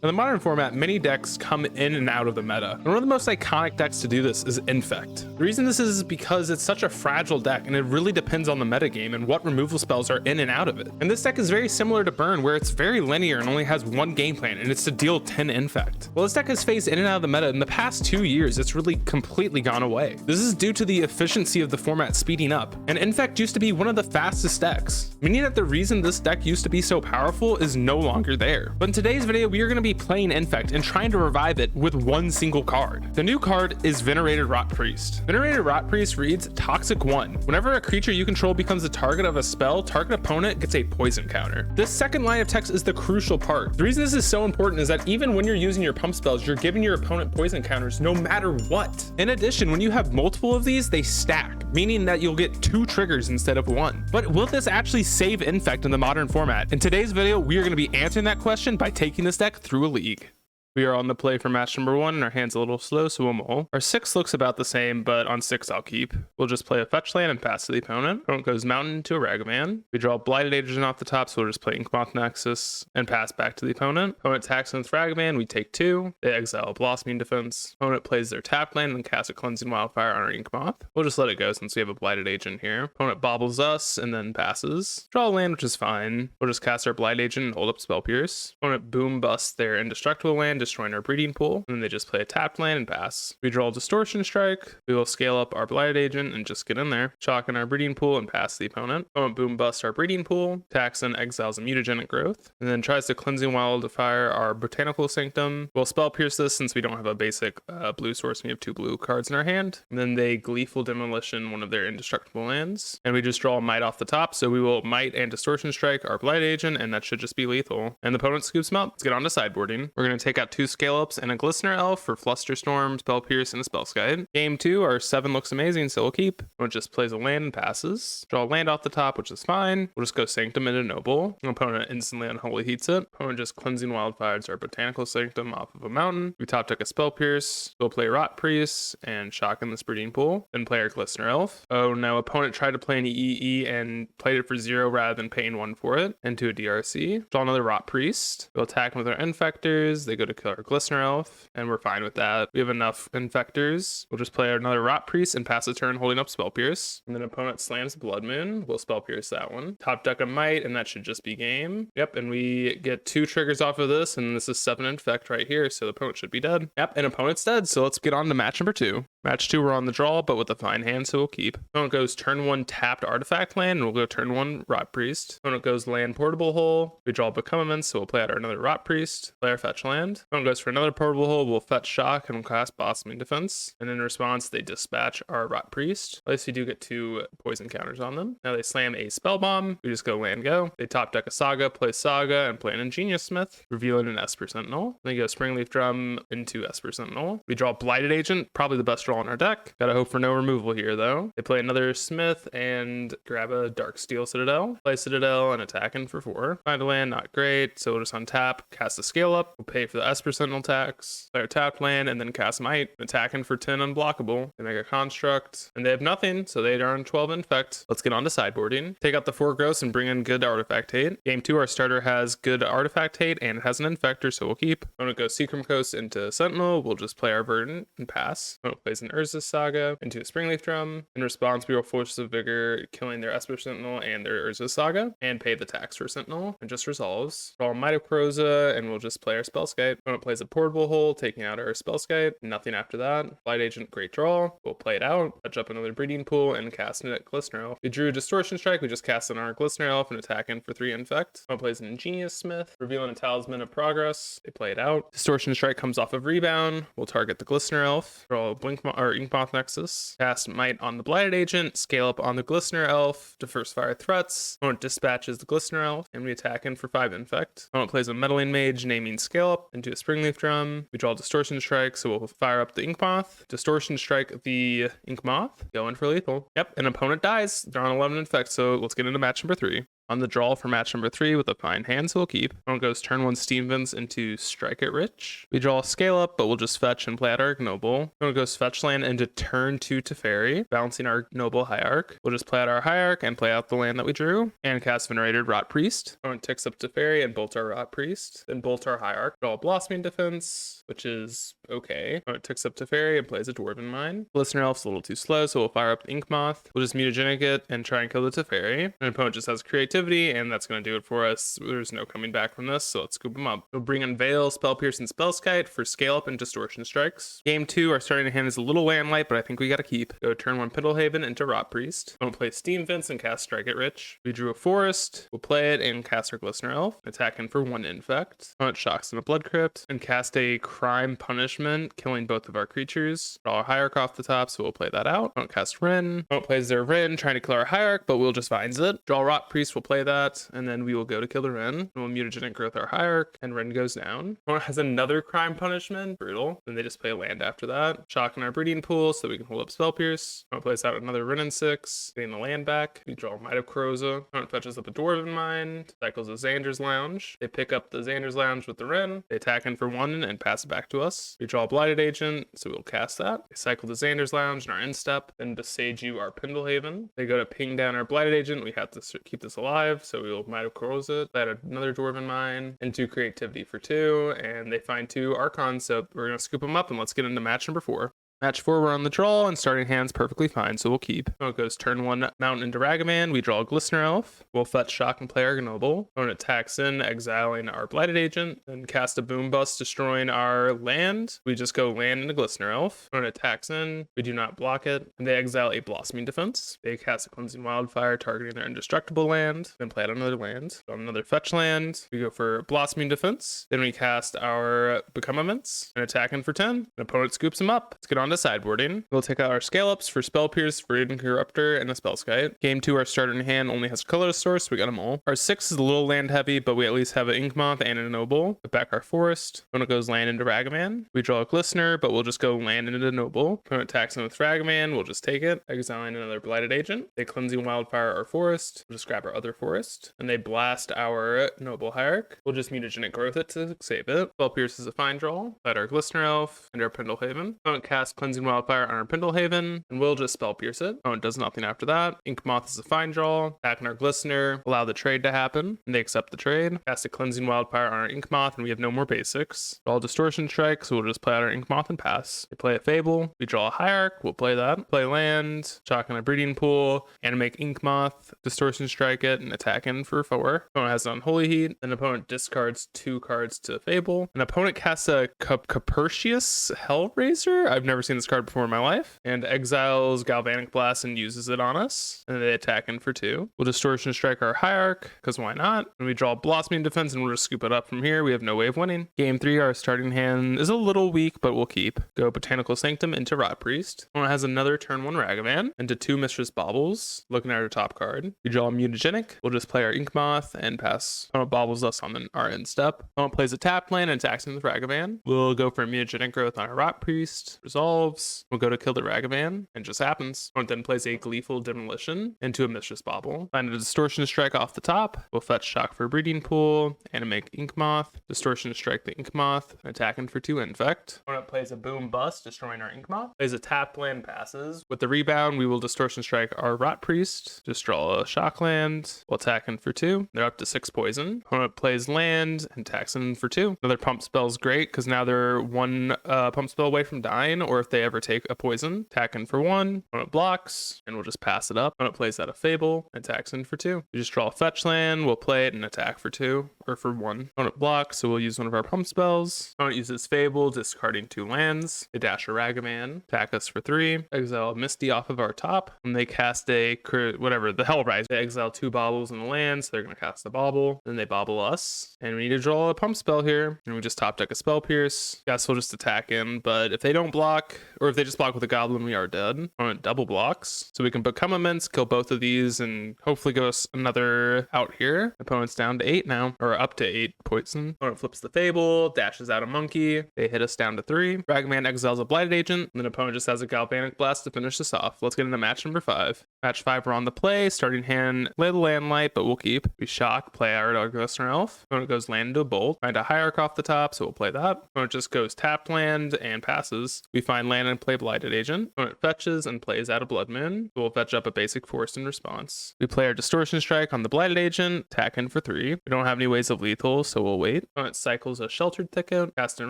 In the modern format, many decks come in and out of the meta, and one of the most iconic decks to do this is Infect. The reason this is because it's such a fragile deck, and it really depends on the metagame and what removal spells are in and out of it. And this deck is very similar to Burn, where it's very linear and only has one game plan, and it's to deal 10 Infect. Well, this deck has phased in and out of the meta in the past 2 years. It's really completely gone away. This is due to the efficiency of the format speeding up, and Infect used to be one of the fastest decks, meaning that the reason this deck used to be so powerful is no longer there. But in today's video, we are going to be playing Infect and trying to revive it with one single card. The new card is Venerated Rot Priest. Venerated Rot Priest reads Toxic 1. Whenever a creature you control becomes the target of a spell, target opponent gets a poison counter. This second line of text is the crucial part. The reason this is so important is that even when you're using your pump spells, you're giving your opponent poison counters no matter what. In addition, when you have multiple of these, they stack, meaning that you'll get 2 triggers instead of 1. But will this actually save Infect in the modern format? In today's video, we are going to be answering that question by taking this deck through a league. We are on the play for match number 1, and our hand's a little slow, so we'll mull. Our 6 looks about the same, but on 6 I'll keep. We'll just play a fetch land and pass to the opponent. Opponent goes Mountain to a Ragavan. We draw Blighted Agent off the top, so we'll just play Inkmoth Nexus and pass back to the opponent. Opponent attacks with Ragavan, we take 2. They exile Blossoming Defense. Opponent plays their tap land and casts a Cleansing Wildfire on our Inkmoth. We'll just let it go since we have a Blighted Agent here. Opponent bobbles us and then passes. Draw a land, which is fine. We'll just cast our Blighted Agent and hold up Spell Pierce. Opponent boom busts their Indestructible land, destroying our Breeding Pool. And then they just play a tapped land and pass. We draw Distortion Strike. We will scale up our Blighted Agent and just get in there. Chalk in our Breeding Pool and pass the opponent. Opponent boom busts our Breeding Pool. Attacks and exiles a Mutagenic Growth. And then tries to Cleansing Wildfire our Botanical Sanctum. We'll Spell Pierce this since we don't have a basic blue source. We have 2 blue cards in our hand. And then they Gleeful Demolition one of their indestructible lands. And we just draw a Might off the top. So we will Might and Distortion Strike our Blighted Agent, and that should just be lethal. And the opponent scoops them up. Let's get on to sideboarding. We're going to take out 2 scale ups and a Glistener Elf for Flusterstorm, Spell Pierce, and a Spellskite. Game 2, our 7 looks amazing, so we'll keep. Opponent just plays a land and passes. Draw a land off the top, which is fine. We'll just go Sanctum into Noble. Opponent instantly Unholy Heats it. Opponent just Cleansing Wildfires our Botanical Sanctum off of a mountain. We top deck a Spell Pierce. We'll play Rot Priest and shock in this Breeding Pool. Then play our Glistener Elf. Oh no, opponent tried to play an EEE and played it for 0 rather than paying 1 for it. Into a DRC. Draw another Rot Priest. We'll attack with our Infectors. They go to kill our Glistener Elf, and we're fine with that. We have enough Infectors. We'll just play another Rot Priest and pass the turn holding up Spell Pierce. And then opponent slams Blood Moon. We'll Spell Pierce that one. Top deck a Might, and that should just be game. Yep, and we get 2 triggers off of this, and this is 7 Infect right here, so the opponent should be dead. Yep, and opponent's dead, so let's get on to match number 2. Match 2, we're on the draw, but with a fine hand, so we'll keep. Opponent goes turn 1 tapped Artifact land, and we'll go turn 1 Rot Priest. Opponent goes land Portable Hole. We draw Become Immense, so we'll play out another Rot Priest. Play our fetch land. Opponent goes for another Portable Hole. We'll fetch shock and we'll cast Blossoming Defense. And in response, they dispatch our Rot Priest. At least we do get 2 poison counters on them. Now they slam a Spell Bomb. We just go land go. They top deck a Saga, play Saga, and play an Ingenious Smith, revealing an Esper Sentinel. Then they go Springleaf Drum into Esper Sentinel. We draw Blighted Agent, probably the best draw on our deck. Gotta hope for no removal here though. They play another Smith and grab a Darksteel Citadel. Play Citadel and attacking for 4. Find a land, not great, so we'll just untap, cast a Scale Up. We'll pay for the Esper Sentinel tax, play our tapped land, and then cast Might. Attacking for 10 unblockable. They make a Construct, and they have nothing, so they are on 12 Infect. Let's get on to sideboarding. Take out the 4 gross and bring in good Artifact Hate. Game 2, our starter has good Artifact Hate, and it has an Infector, so we'll keep. Opponent goes Seacrum Coast into Sentinel. We'll just play our Verdant and pass. Opponent plays an Urza Saga into a Springleaf Drum. In response, we roll Force of Vigor, killing their Esper Sentinel and their Urza Saga, and pay the tax for Sentinel, and just resolves. Draw Might of Kroza, and we'll just play our Spellskite. Opponent plays a Portable Hole, taking out our Spellskite. Nothing after that. Blight Agent, great draw. We'll play it out, fetch up another Breeding Pool, and cast it at Glistener Elf. We drew Distortion Strike. We just cast in our Glistener Elf and attack in for 3 Infect. Opponent plays an Ingenious Smith, revealing a Talisman of Progress. They play it out. Distortion Strike comes off of Rebound. We'll target the Glistener Elf. Draw Inkmoth Nexus. Cast Might on the Blighted Agent. Scale up on the Glistener Elf to first fire threats. Opponent dispatches the Glistener Elf, and we attack in for 5 Infect. Opponent plays a Meddling Mage, naming Scale Up into a Springleaf Drum. We draw Distortion Strike, so we'll fire up the Inkmoth. Distortion Strike the Inkmoth. Go in for lethal. Yep, an opponent dies. They're on 11 Infect, so let's get into match number 3. On the draw for match number 3 with a fine hand, so we'll keep. Opponent goes turn 1 Steam Vents into Strike It Rich. We draw a Scale Up, but we'll just fetch and play out our Ignoble. Opponent goes fetch land into turn 2 Teferi, balancing our Noble Hierarch. We'll just play out our Hierarch and play out the land that we drew, and cast Venerated Rot Priest. Opponent ticks up Teferi and bolt our Rot Priest, then bolt our Hierarch. Draw a Blossoming Defense, which is okay. Opponent ticks up Teferi and plays a Dwarven Mine. Listener Elf's a little too slow, so we'll fire up the Ink Moth. We'll just mutagenic it and try and kill the Teferi. And opponent just has creativity, and that's going to do it for us. There's no coming back from this, so let's scoop them up. We'll bring Unveil, Spell Pierce, and Spellskite for Scale Up and Distortion Strikes. Game 2, our starting hand is a little land light, but I think we gotta keep. Go turn 1 Piddlehaven into Rot Priest. Opponent play Steam Vents and cast Strike It Rich. We drew a Forest. We'll play it and cast our Glistener Elf. Attack in for 1 Infect. Opponent shocks in a Blood Crypt and cast a Crime Punishment, killing both of our creatures. Draw our Hierarch off the top, so we'll play that out. Opponent cast Rin. Opponent plays their Rin, trying to kill our Hierarch, but we'll just Vines it. Draw Rot Priest, we'll play that, and then we will go to kill the Rin. And we'll mutagenic growth our Hierarch, and Rin goes down. Opponent has another Crime Punishment. Brutal. Then they just play a land after that. Shock in our Breeding Pool so we can hold up Spell Pierce. Opponent plays out another Rin and 6, getting the land back. We draw Might of Corrosa. Opponent fetches up a Dwarven Mine, cycles a Xander's Lounge. They pick up the Xander's Lounge with the Rin. They attack in for 1 and pass it back to us. We draw a Blighted Agent, so we'll cast that. They cycle the Xander's Lounge in our end step, then Besage our Pendlehaven. They go to ping down our Blighted Agent. We have to keep this alive, so we will Might of Corrosa. They add another Dwarven Mine and 2 creativity for 2, and they find 2 Archons, so we're gonna scoop them up and let's get into match number 4. Match 4, we're on the draw, and starting hand's perfectly fine, so we'll keep. Opponent goes turn 1 Mountain into Ragavan. We draw a Glistener Elf. We'll fetch Shock and play our Ignoble. Opponent attacks in, exiling our Blighted Agent, then cast a Boom Bust, destroying our land. We just go land into Glistener Elf. Opponent attacks in. We do not block it. And they exile a Blossoming Defense. They cast a Cleansing Wildfire, targeting their indestructible land. Then play out another land. On another fetch land, we go for Blossoming Defense. Then we cast our Become Immense and attack in for 10. And opponent scoops them up. Let's get on to sideboarding. We'll take out our Scale Ups for Spell Pierce, Verdant Corruptor, and a Spellskite. Game 2, our starter in hand only has a colorless source, so we got them all. Our 6 is a little land heavy, but we at least have an Ink Moth and a Noble. Put back our Forest. Opponent goes land into Ragavan. We draw a Glistener, but we'll just go land into Noble. Opponent attacks in with Ragavan. We'll just take it, exiling another Blighted Agent. They Cleansing Wildfire our Forest. We'll just grab our other Forest. And they blast our Noble Hierarch. We'll just mutagenic growth it to save it. Spell Pierce is a fine draw. Let our Glistener Elf and our Pendlehaven. Opponent cast Cleansing Wildfire on our Pendlehaven, and we'll just Spell Pierce it. Opponent does nothing after that. Ink Moth is a fine draw. Attack on our Glistener, allow the trade to happen, and they accept the trade. Cast a Cleansing Wildfire on our Ink Moth, and we have no more basics. Draw a Distortion Strike, so we'll just play out our Ink Moth and pass. We play a Fable. We draw a Hierarch. We'll play that. Play land, Shock on a Breeding Pool, animate Ink Moth, Distortion Strike it, and attack in for 4. Opponent has Unholy Heat. Then opponent discards 2 cards to Fable. An opponent casts a Capricious Hellraiser. I've never seen this card before in my life. And exiles Galvanic Blast and uses it on us. And they attack in for 2. We'll Distortion Strike our Hierarch, because why not? And we draw Blossoming Defense, and we'll just scoop it up from here. We have no way of winning. Game 3, our starting hand is a little weak, but we'll keep. Go Botanical Sanctum into Rot Priest. Opponent has another turn 1 Ragavan into 2 Mistress Baubles. Looking at our top card. We draw a Mutagenic. We'll just play our Ink Moth and pass. Opponent baubles us on our end step. Opponent plays a tapped land and attacks in with Ragavan. We'll go for a Mutagenic growth on our Rot Priest. Resolves. We'll go to kill the Ragavan, and just happens. Opponent then plays a Gleeful Demolition into a Mistress Bauble. Find a Distortion Strike off the top. We'll fetch Shock for Breeding Pool, animate Ink Moth, Distortion Strike the Ink Moth, and attacking for 2 Infect. Opponent plays a Boom Bust, destroying our Ink Moth. Plays a tapped land, passes. With the rebound, we will Distortion Strike our Rot Priest. Just draw a Shock land. We'll attack in for 2. They're up to 6 poison. Opponent plays land and attacks in for 2. Another pump spell is great because now they're 1 pump spell away from dying, or if they ever take a poison, attack in for 1. Opponent blocks, and we'll just pass it up. Opponent plays out a Fable, attacks in for 2. We just draw a fetch land, we'll play it and attack for 2, or for 1. Opponent blocks, so we'll use one of our pump spells. Opponent uses Fable, discarding 2 lands. They dash a Ragavan, attack us for 3. Exile Misty off of our top, and they cast a whatever, the Hellrise. They exile 2 baubles in the land, so they're gonna cast a bauble. Then they bauble us, and we need to draw a pump spell here. And we just top deck a Spell Pierce. Guess we'll just attack in, but if they don't block, or if they just block with a goblin, we are dead. Opponent double blocks. So we can become immense, kill both of these, and hopefully give us another out here. Opponent's down to 8 now, or up to 8 poison. Opponent flips the Fable, dashes out a monkey. They hit us down to 3. Ragavan exiles a Blighted Agent, and then opponent just has a Galvanic Blast to finish this off. Let's get into match number 5. Match 5, we're on the play. Starting hand, play the land light, but we'll keep. We shock, play our Glistener Elf. Opponent goes land into a bolt. Find a Hierarch off the top, so we'll play that. Opponent just goes tapped land and passes. We find land and play Blighted Agent. Opponent fetches and plays out a Blood Moon. So we'll fetch up a basic forest in response. We play our Distortion Strike on the Blighted Agent, attack in for 3. We don't have any ways of lethal, so we'll wait. Opponent cycles a Sheltered Thicket. Cast in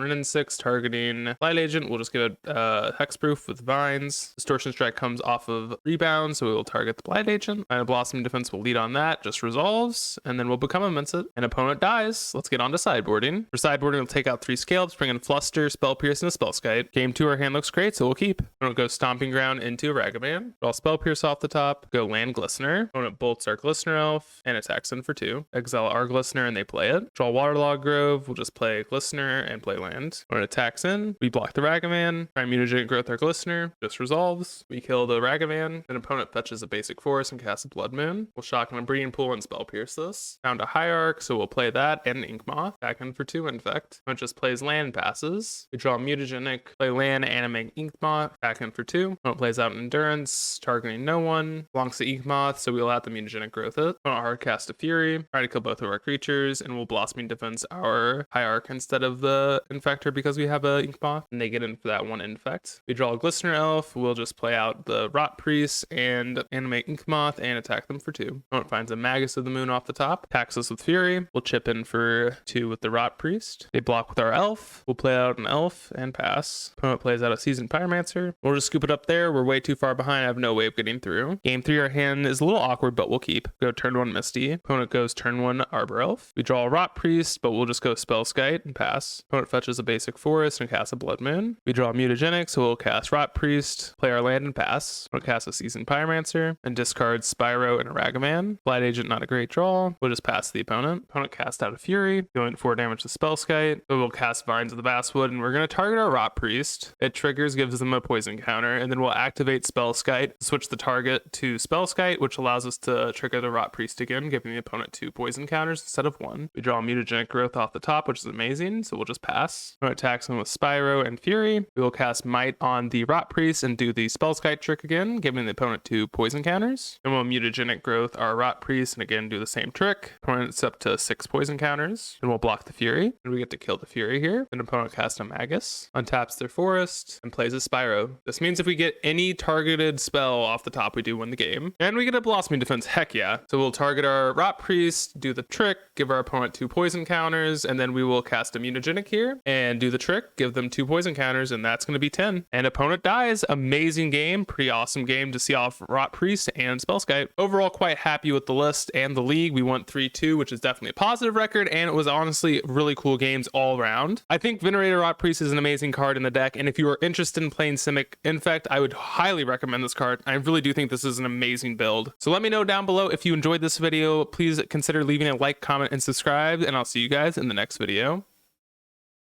Rin 6, targeting Blighted Agent. We'll just give it Hexproof with Vines. Distortion Strike comes off of Rebound, so we will target the Blighted Agent. And a Blossom Defense will lead on that, just resolves, and then we'll become immense it. And opponent dies. Let's get on to sideboarding. For sideboarding, we'll take out 3 Scalps, bring in Fluster, Spell Pierce, and a Spellskite. Game 2, our hand looks great, so we'll keep. Opponent goes Stomping Ground into Ragavan. Draw Spell Pierce off the top, go land Glistener. Opponent bolts our Glistener Elf and attacks in for 2. Exile our Glistener and they play it. Draw Waterlog Grove, we'll just play Glistener and play land. Opponent attacks in, we block the Ragavan. Try Mutagenic Growth our Glistener, just resolves. We kill the Ragavan. Then opponent fetches a basic forest and casts a Blood Moon. We'll shock on a Breeding Pool and Spell Pierce this. Found a Hierarch, so we'll play that and Ink Moth. Back in for 2 Infect. Opponent just plays land, passes. We draw Mutagenic, play land, animate Ink Moth. Back in for 2. Opponent plays out Endurance, targeting no one. Belongs to Ink Moth, so we'll have the Mutagenic Growth it. Opponent hard cast a Fury. Try to kill both of our creatures, and we'll Blossoming Defense our Hierarch instead of the Infector because we have a Ink Moth. And they get in for that 1 Infect. We draw a Glistener Elf. We'll just play out the Rot Priest and animate Ink Moth and attack them for 2. Opponent finds a Magus of the Moon off the top. Attacks us with Fury. We'll chip in for 2 with the Rot Priest. They block with our Elf. We'll play out an Elf and pass. Opponent plays out a Seasoned Pyromancer. We'll just scoop it up there. We're way too far behind. I have no way of getting through. Game 3, our hand is a little awkward, but we'll keep. Go turn 1 Misty. Opponent goes turn 1 Arbor Elf. We draw a Rot Priest, but we'll just go Spellskite and pass. Opponent fetches a basic forest and casts a Blood Moon. We draw Mutagenic, so we'll cast Rot Priest, play our land and pass. Opponent casts a Seasoned Pyromancer and discards Spyro and a Ragavan. Blighted Agent, not a great draw. We'll just pass the opponent. Opponent cast out a Fury, going 4 damage to Spellskite. So we'll cast Vines of the Basswood, and we're going to target our Rot Priest. It triggers, gives them a poison counter, and then we'll activate Spellskite, switch the target to Spellskite, which allows us to trigger the Rot Priest again, giving the opponent 2 poison counters instead of 1. We draw Mutagenic Growth off the top, which is amazing, so we'll just pass. Opponent attacks him with Spyro and Fury. We will cast Might on the Rot Priest and do the Spellskite trick again, giving the opponent 2 poison counters. And we'll Mutagenic Growth our Rot Priest and again do the same trick. Opponent's up to 6 poison counters. And we'll block the Fury. And we get to kill the Fury here. Then opponent casts a Magus, untaps their forest, and plays a Spyro. This means if we get any targeted spell off the top, we do win the game. And we get a Blossoming Defense, heck yeah. So we'll target our Rot Priest, do the trick, give our opponent 2 poison counters, and then we will cast a Mutagenic here and do the trick, give them 2 poison counters, and that's going to be 10. And opponent dies. Amazing game. Pretty awesome game to see off Rot Priest and Spellskite. Overall, quite happy with the list and the league. We went 3-2, which is definitely a positive record, and it was honestly really cool games all around. I think Venerator Rot Priest is an amazing card in the deck, and if you are interested in playing Simic Infect, I would highly recommend this card. I really do think this is an amazing build. So let me know down below if you enjoyed this video. Please consider leaving a like, comment, and subscribe, and I'll see you guys in the next video.